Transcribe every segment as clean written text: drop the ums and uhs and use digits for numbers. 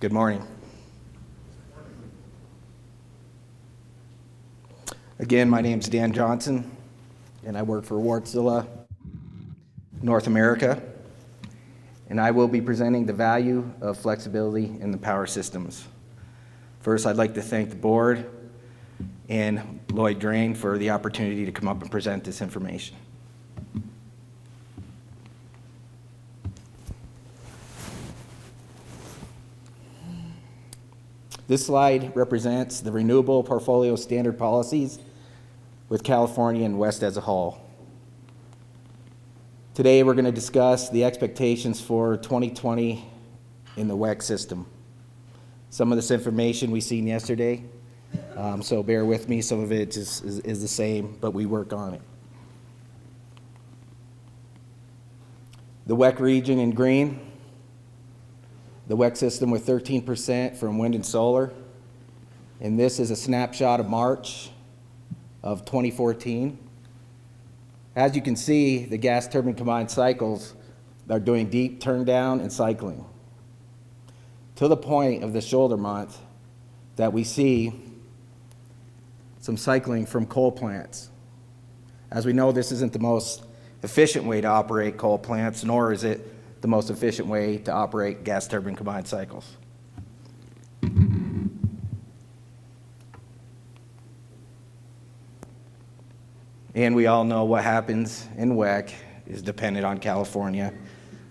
Good morning. Again, my name is Dan Johnson, and I work for Wartsila North America, and I will be presenting the value of flexibility in the power systems. First, I'd like to thank the board and Lloyd Drain for the opportunity to come up and present this information. This slide represents the renewable portfolio standard policies with California and West as a whole. Today we're going to discuss the expectations for 2020 in the WEC system. Some of this information we seen yesterday, so bear with me, some of it is the same, but we work on it. The WEC region in green, the WEC system with 13% from wind and solar, and this is a snapshot of March of 2014. As you can see, the gas turbine combined cycles are doing deep turn down and cycling to the point of the shoulder month that we see some cycling from coal plants. As we know, this isn't the most efficient way to operate coal plants, nor is it the most efficient way to operate gas turbine combined cycles. And we all know what happens in WEC is dependent on California.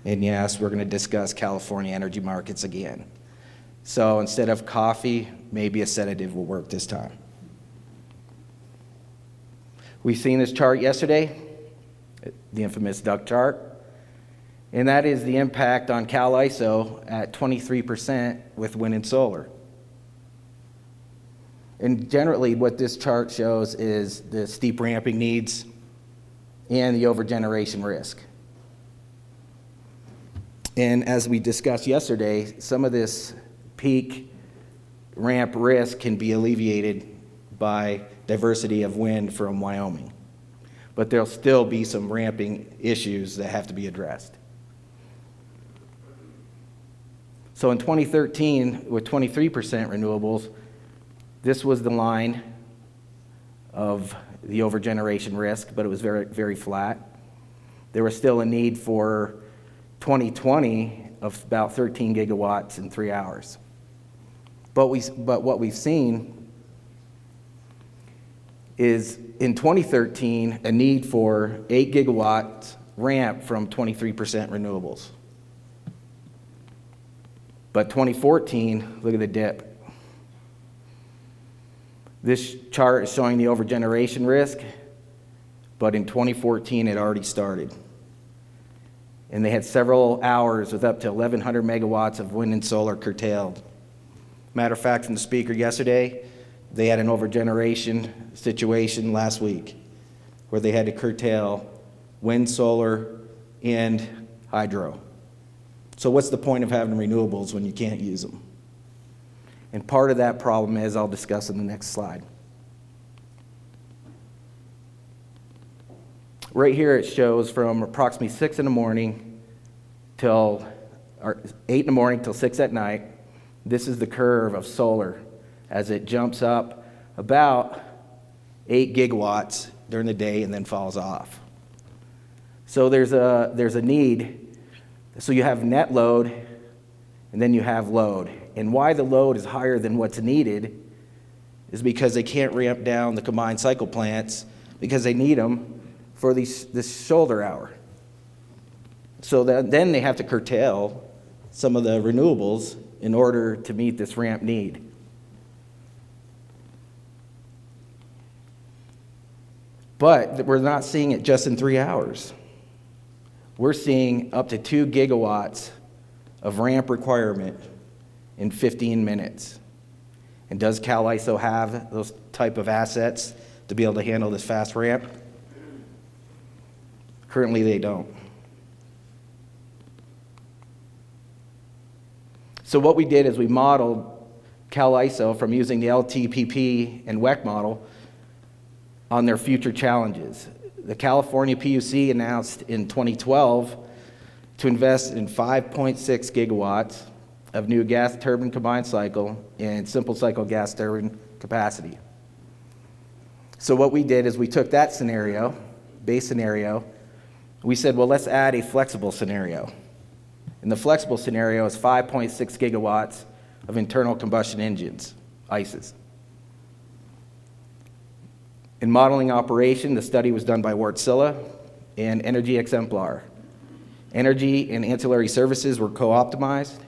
And yes, we're going to discuss California energy markets again. So instead of coffee, maybe a sedative will work this time. We've seen this chart yesterday, the infamous duck chart. And that is the impact on Cal ISO at 23% with wind and solar. And generally what this chart shows is the steep ramping needs and the overgeneration risk. And as we discussed yesterday, some of this peak ramp risk can be alleviated by diversity of wind from Wyoming. But there'll still be some ramping issues that have to be addressed. So in 2013, with 23% renewables, this was the line of the overgeneration risk, but it was very, very flat. There was still a need for 2020 of about 13 gigawatts in 3 hours. But what we've seen is in 2013, a need for 8 gigawatts ramp from 23% renewables. But 2014, look at the dip. This chart is showing the overgeneration risk, but in 2014 it already started. And they had several hours with up to 1,100 megawatts of wind and solar curtailed. Matter of fact, from the speaker yesterday, they had an overgeneration situation last week where they had to curtail wind, solar, and hydro. So what's the point of having renewables when you can't use them? And part of that problem is I'll discuss in the next slide. Right here it shows from approximately 6 in the morning till 8 in the morning till 6 at night. This is the curve of solar as it jumps up about 8 gigawatts during the day and then falls off. So there's a need. So you have net load and then you have load. And why the load is higher than what's needed is because they can't ramp down the combined cycle plants because they need them for this shoulder hour. So then they have to curtail some of the renewables in order to meet this ramp need. But we're not seeing it just in 3 hours. We're seeing up to 2 gigawatts of ramp requirement in 15 minutes. And does Cal ISO have those type of assets to be able to handle this fast ramp? Currently they don't. So what we did is we modeled Cal ISO from using the LTPP and WEC model on their future challenges. The California PUC announced in 2012 to invest in 5.6 gigawatts of new gas turbine combined cycle and simple cycle gas turbine capacity. So what we did is we took that scenario, base scenario, we said, well, let's add a flexible scenario. And the flexible scenario is 5.6 gigawatts of internal combustion engines, ICEs. In modeling operation, the study was done by Wartsila and Energy Exemplar. Energy and ancillary services were co-optimized,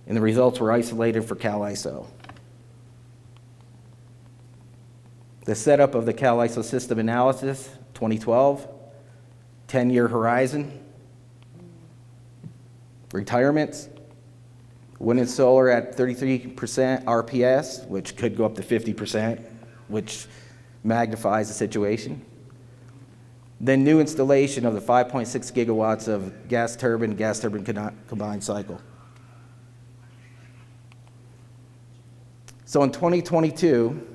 and the results were isolated for CalISO. The setup of the CalISO system analysis, 2012, 10-year horizon, retirements, wind and solar at 33% RPS, which could go up to 50%, which magnifies the situation. Then new installation of the 5.6 gigawatts of gas turbine combined cycle. So in 2022,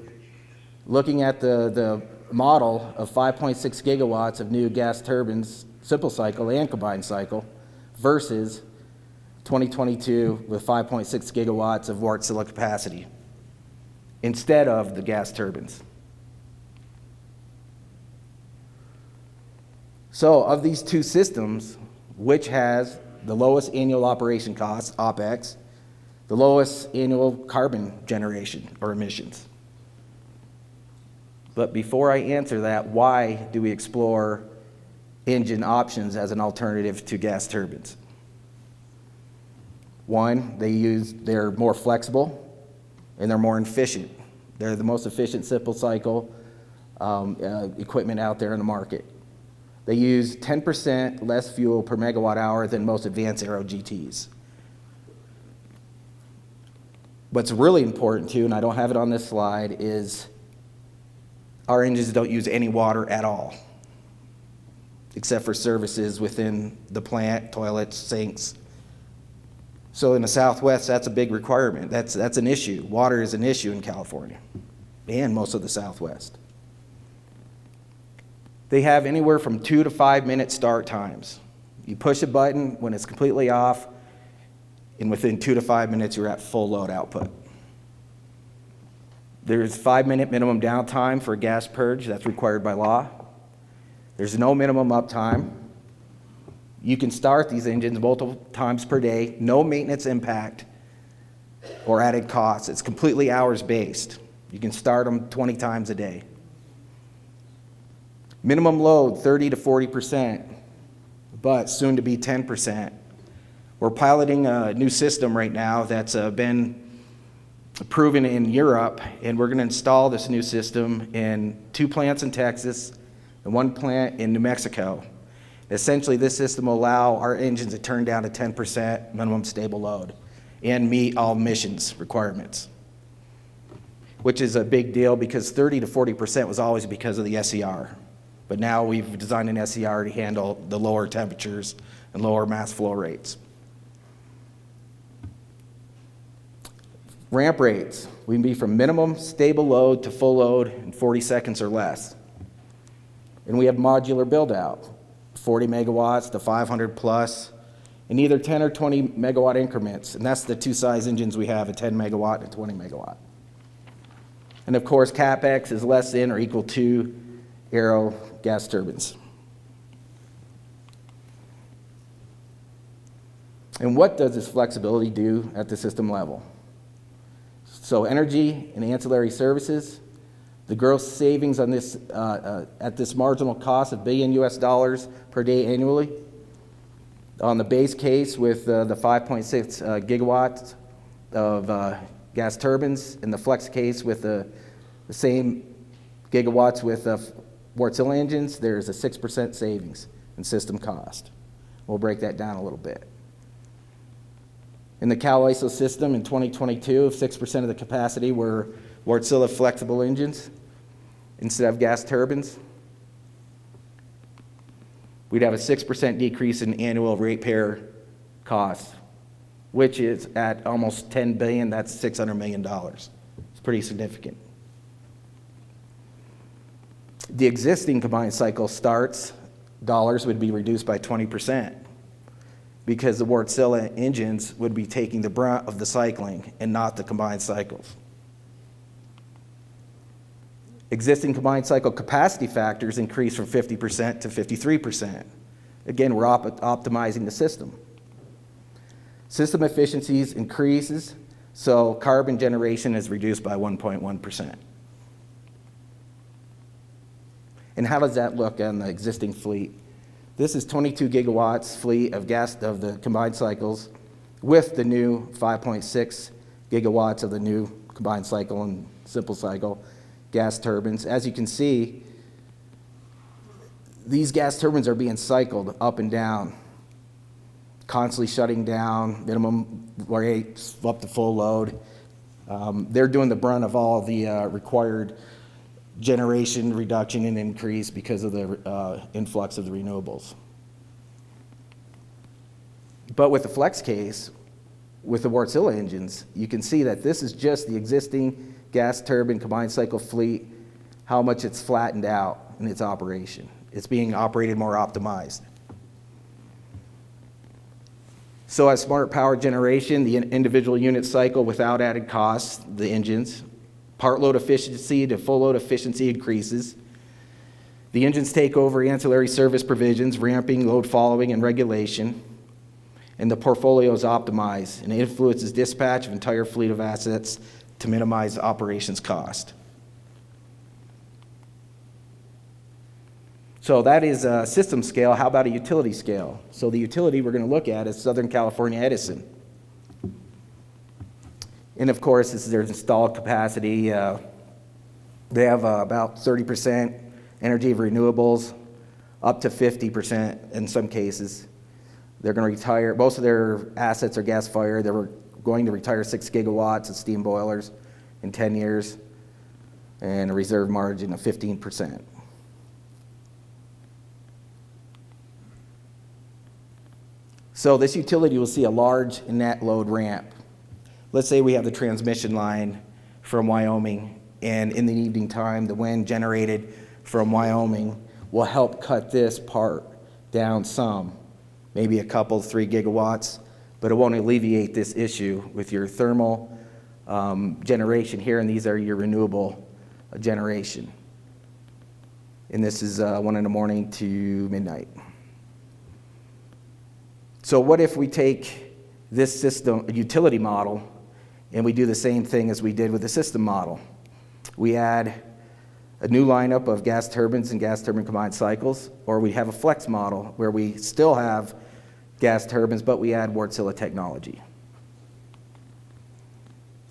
looking at the model of 5.6 gigawatts of new gas turbines, simple cycle and combined cycle, versus 2022 with 5.6 gigawatts of Wartsila capacity instead of the gas turbines. So of these two systems, which has the lowest annual operation costs, OPEX, the lowest annual carbon generation or emissions? But before I answer that, why do we explore engine options as an alternative to gas turbines? One, they're more flexible and they're more efficient. They're the most efficient simple cycle equipment out there in the market. They use 10% less fuel per megawatt hour than most advanced aero GTs. What's really important too, and I don't have it on this slide, is our engines don't use any water at all, except for services within the plant, toilets, sinks. So in the Southwest, that's a big requirement. That's an issue. Water is an issue in California and most of the Southwest. They have anywhere from 2 to 5 minute start times. You push a button when it's completely off, and within 2 to 5 minutes, you're at full load output. There's 5-minute minimum downtime for a gas purge. That's required by law. There's no minimum uptime. You can start these engines multiple times per day, no maintenance impact or added costs. It's completely hours-based. You can start them 20 times a day. Minimum load, 30 to 40%, but soon to be 10%. We're piloting a new system right now that's been proven in Europe, and we're going to install this new system in 2 plants in Texas and 1 plant in New Mexico. Essentially, this system will allow our engines to turn down to 10% minimum stable load and meet all emissions requirements, which is a big deal because 30 to 40% was always because of the SCR. But now we've designed an SCR to handle the lower temperatures and lower mass flow rates. Ramp rates, we can be from minimum stable load to full load in 40 seconds or less. And we have modular build out, 40 megawatts to 500 plus, in either 10 or 20 megawatt increments. And that's the 2 size engines we have, a 10 megawatt and a 20 megawatt. And of course, CapEx is less than or equal to aero gas turbines. And what does this flexibility do at the system level? So energy and ancillary services, the gross savings on this at this marginal cost of $1 billion US per day annually. On the base case with the 5.6 gigawatts of gas turbines, and the flex case with the same gigawatts with Wartsila engines, there's a 6% savings in system cost. We'll break that down a little bit. In the CalISO system in 2022, 6% of the capacity were Wartsila flexible engines instead of gas turbines. We'd have a 6% decrease in annual ratepayer costs, which is at almost $10 billion, that's $600 million. It's pretty significant. The existing combined cycle starts dollars would be reduced by 20%. because the Wartsila engines would be taking the brunt of the cycling and not the combined cycles. Existing combined cycle capacity factors increase from 50% to 53%. Again, we're optimizing the system. System efficiencies increases, so carbon generation is reduced by 1.1%. And how does that look on the existing fleet? This is 22 gigawatts fleet of the combined cycles with the new 5.6 gigawatts of the new combined cycle and simple cycle gas turbines. As you can see, these gas turbines are being cycled up and down, constantly shutting down, minimum rates up to full load. They're doing the brunt of all the required generation reduction and increase because of the influx of the renewables. But with the flex case, with the Wartsila engines, you can see that this is just the existing gas turbine combined cycle fleet, how much it's flattened out in its operation. It's being operated more optimized. So as smart power generation, the individual unit cycle without added costs, the engines, part load efficiency to full load efficiency increases. The engines take over ancillary service provisions, ramping, load following, and regulation. And the portfolio is optimized and influences dispatch of entire fleet of assets to minimize operations cost. So that is a system scale. How about a utility scale? So the utility we're going to look at is Southern California Edison. And of course, this is their installed capacity. They have about 30% energy of renewables, up to 50% in some cases. They're going to retire, most of their assets are gas-fired. They were going to retire 6 gigawatts of steam boilers in 10 years and a reserve margin of 15%. So this utility will see a large net load ramp. Let's say we have the transmission line from Wyoming, and in the evening time, the wind generated from Wyoming will help cut this part down some, maybe a couple, 3 gigawatts, but it won't alleviate this issue with your thermal generation here, and these are your renewable generation. And this is 1 in the morning to midnight. So what if we take this system, utility model, and we do the same thing as we did with the system model? We add a new lineup of gas turbines and gas turbine combined cycles, or we have a flex model where we still have gas turbines, but we add Wartsila technology.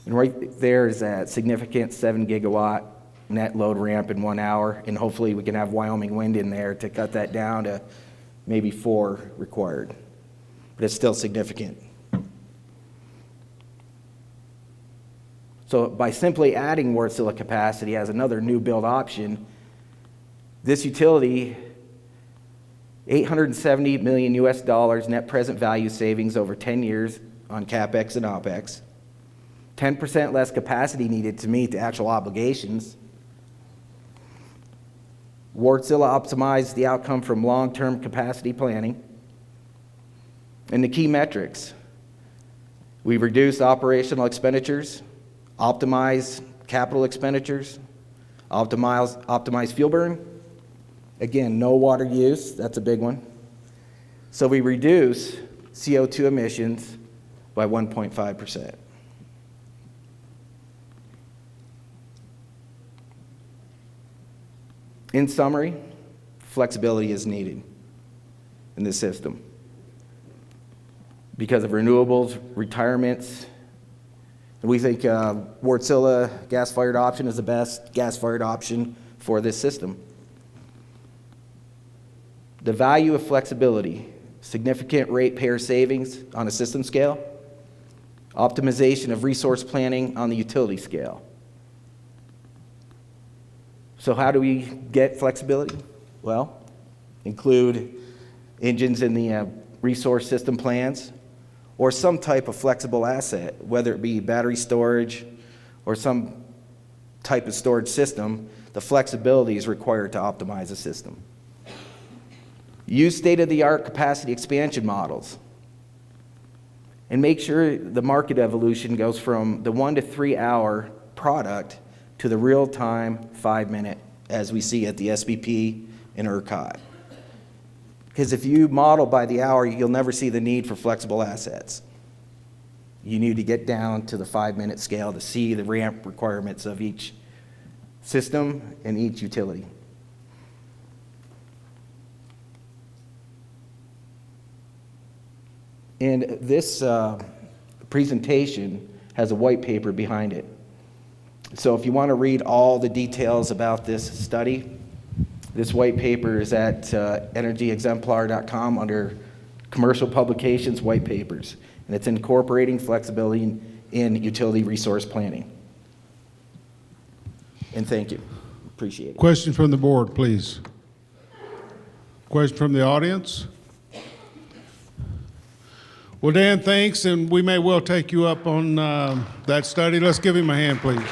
And right there is that significant 7 gigawatt net load ramp in 1 hour, and hopefully we can have Wyoming wind in there to cut that down to maybe 4 required. But it's still significant. So by simply adding Wartsila capacity as another new build option, this utility, $870 million US net present value savings over 10 years on CapEx and OpEx, 10% less capacity needed to meet the actual obligations. Wartsila optimized the outcome from long-term capacity planning. And the key metrics: we reduce operational expenditures, optimize capital expenditures, optimize fuel burn. Again, no water use, that's a big one. So we reduce CO2 emissions by 1.5%. In summary, flexibility is needed in this system because of renewables, retirements. We think Wartsila gas-fired option is the best gas-fired option for this system. The value of flexibility: significant ratepayer savings on a system scale, optimization of resource planning on the utility scale. So how do we get flexibility? Well, include engines in the resource system plans, or some type of flexible asset, whether it be battery storage or some type of storage system. The flexibility is required to optimize the system. Use state-of-the-art capacity expansion models. and make sure the market evolution goes from the 1 to 3 hour product to the real-time 5-minute, as we see at the SBP and ERCOT. Because if you model by the hour, you'll never see the need for flexible assets. You need to get down to the 5-minute scale to see the ramp requirements of each system and each utility. And this presentation has a white paper behind it. So if you want to read all the details about this study, this white paper is at energyexemplar.com under commercial publications, white papers. And it's incorporating flexibility in utility resource planning. And thank you. Appreciate it. Question from the board, please. Question from the audience? Well, Dan, thanks, and we may well take you up on that study. Let's give him a hand, please.